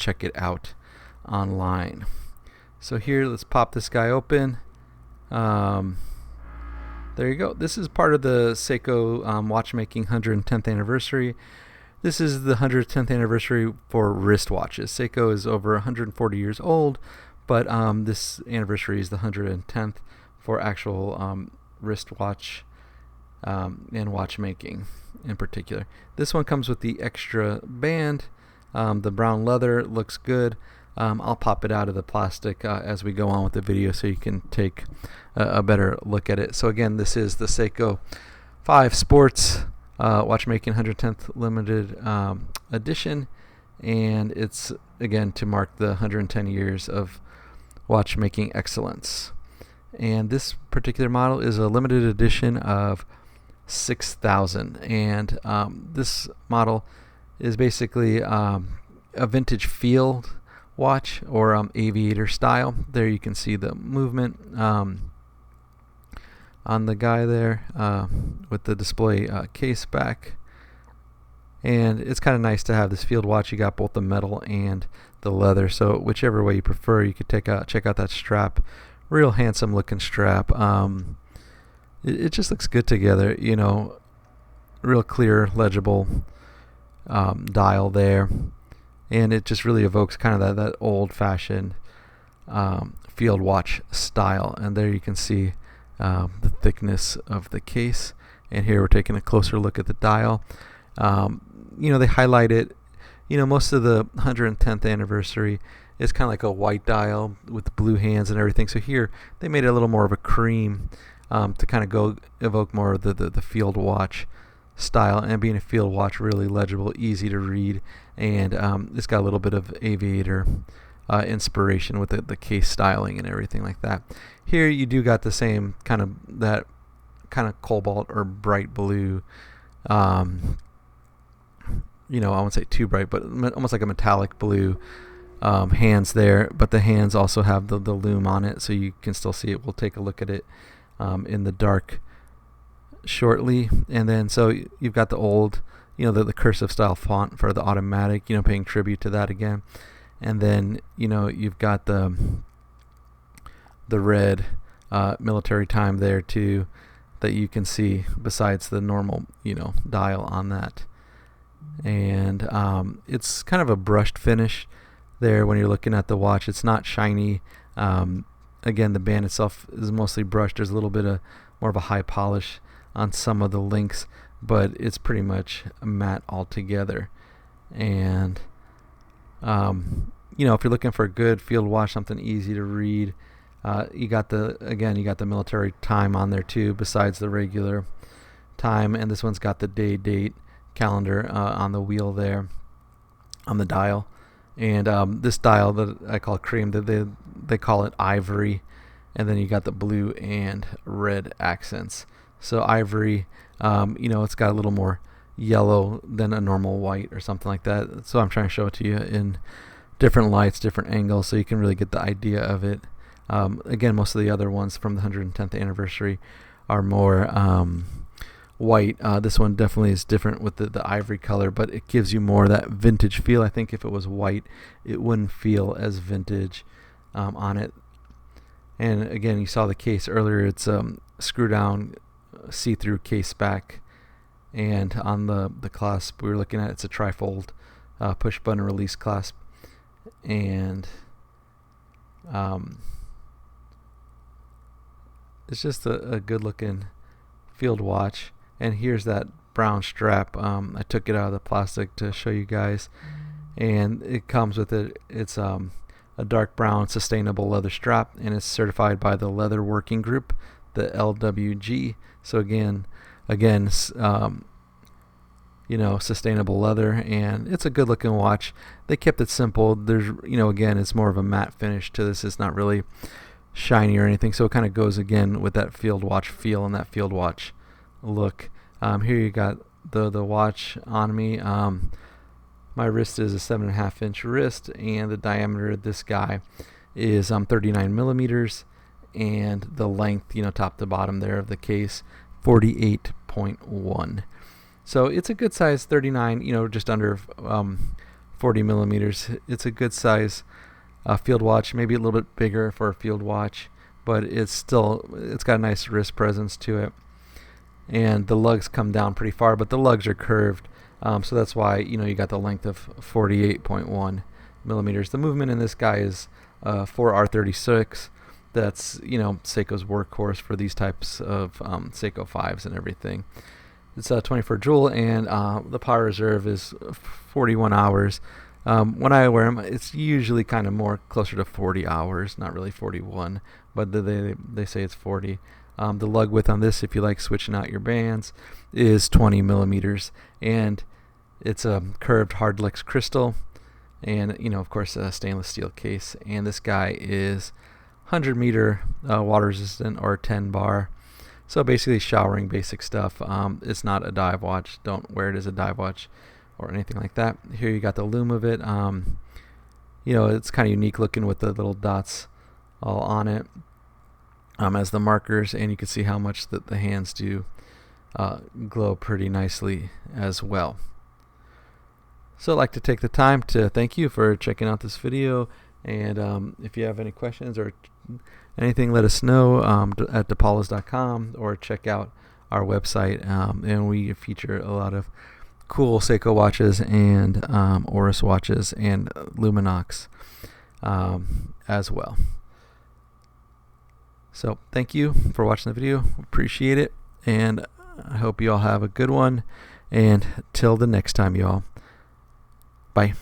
check it out online. So here, let's pop this guy open. There you go. This is part of the Seiko watchmaking 110th anniversary. This is the 110th anniversary for wristwatches. Seiko is over 140 years old, but this anniversary is the 110th for actual wristwatch and watchmaking in particular. This one comes with the extra band. The brown leather looks good. I'll pop it out of the plastic as we go on with the video so you can take a better look at it. So again, this is the Seiko 5 Sports Watchmaking 110th Limited Edition, and it's again to mark the 110 years of watchmaking excellence. And this particular model is a limited edition of 6,000, and this model is basically a vintage field watch or aviator style. There you can see the movement on the guy there with the display case back, and it's kind of nice to have this field watch. You got both the metal and the leather, so whichever way you prefer, you could check out that strap. Real handsome looking strap. It just looks good together, you know, real clear, legible dial there, and it just really evokes kind of that old-fashioned field watch style. And there you can see the thickness of the case, and here we're taking a closer look at the dial. You know, they highlight it. You know, most of the 110th anniversary is kind of like a white dial with the blue hands and everything. So here they made it a little more of a cream to kind of evoke more of the field watch style, and being a field watch, really legible, easy to read, and it's got a little bit of aviator inspiration with the case styling and everything like that. Here you do got the same kind of cobalt or bright blue, you know, I won't say too bright, but almost like a metallic blue hands there, but the hands also have the lume on it, so you can still see it. We'll take a look at it in the dark shortly. And then so you've got the old, you know, the cursive style font for the automatic, you know, paying tribute to that again. And then, you know, you've got the red military time there too, that you can see besides the normal, you know, dial on that. And it's kind of a brushed finish there when you're looking at the watch. It's not shiny. Again, the band itself is mostly brushed. There's a little bit of more of a high polish on some of the links, but it's pretty much matte altogether. And you know, if you're looking for a good field watch, something easy to read, you got the military time on there too, besides the regular time. And this one's got the date calendar on the wheel there, on the dial. And this dial that I call cream, they call it ivory, and then you got the blue and red accents. So ivory, you know, it's got a little more yellow than a normal white or something like that. So I'm trying to show it to you in different lights, different angles, so you can really get the idea of it. Again, most of the other ones from the 110th anniversary are more white. This one definitely is different with the ivory color, but it gives you more of that vintage feel. I think if it was white, it wouldn't feel as vintage on it. And again, you saw the case earlier. It's screw down, see-through case back, and on the clasp we were looking at, it's a trifold push button release clasp. And it's just a good looking field watch. And here's that brown strap. I took it out of the plastic to show you guys, and it comes with it. It's a dark brown sustainable leather strap, and it's certified by the Leather Working Group, the LWG. So again, you know, sustainable leather, and it's a good looking watch. They kept it simple. There's, you know, again, it's more of a matte finish to this. It's not really shiny or anything, so it kind of goes again with that field watch feel and that field watch look. Here you got the watch on me. My wrist is a 7.5 inch wrist, and the diameter of this guy is 39 millimeters, and the length, you know, top to bottom there of the case, 48.1. So it's a good size 39, you know, just under 40 millimeters. It's a good size field watch, maybe a little bit bigger for a field watch, but it's got a nice wrist presence to it. And the lugs come down pretty far, but the lugs are curved, so that's why you got the length of 48.1 millimeters. The movement in this guy is 4R36. That's Seiko's workhorse for these types of Seiko 5s and everything. It's 24 joule, and the power reserve is 41 hours. When I wear them, it's usually kind of more closer to 40 hours, not really 41, but they say it's 40. The lug width on this, if you like switching out your bands, is 20 millimeters, and it's a curved hardlex crystal, and of course a stainless steel case. And this guy is 100 meter water resistant, or 10 bar. So basically showering basic stuff. It's not a dive watch. Don't wear it as a dive watch or anything like that. Here you got the lume of it. It's kind of unique looking with the little dots all on it as the markers, and you can see how much the hands do glow pretty nicely as well. So I'd like to take the time to thank you for checking out this video, and if you have any questions or anything, let us know at DePaulas.com, or check out our website, and we feature a lot of cool Seiko watches and Oris watches and Luminox as well. So thank you for watching the video. Appreciate it, and I hope you all have a good one, and till the next time, y'all. Bye.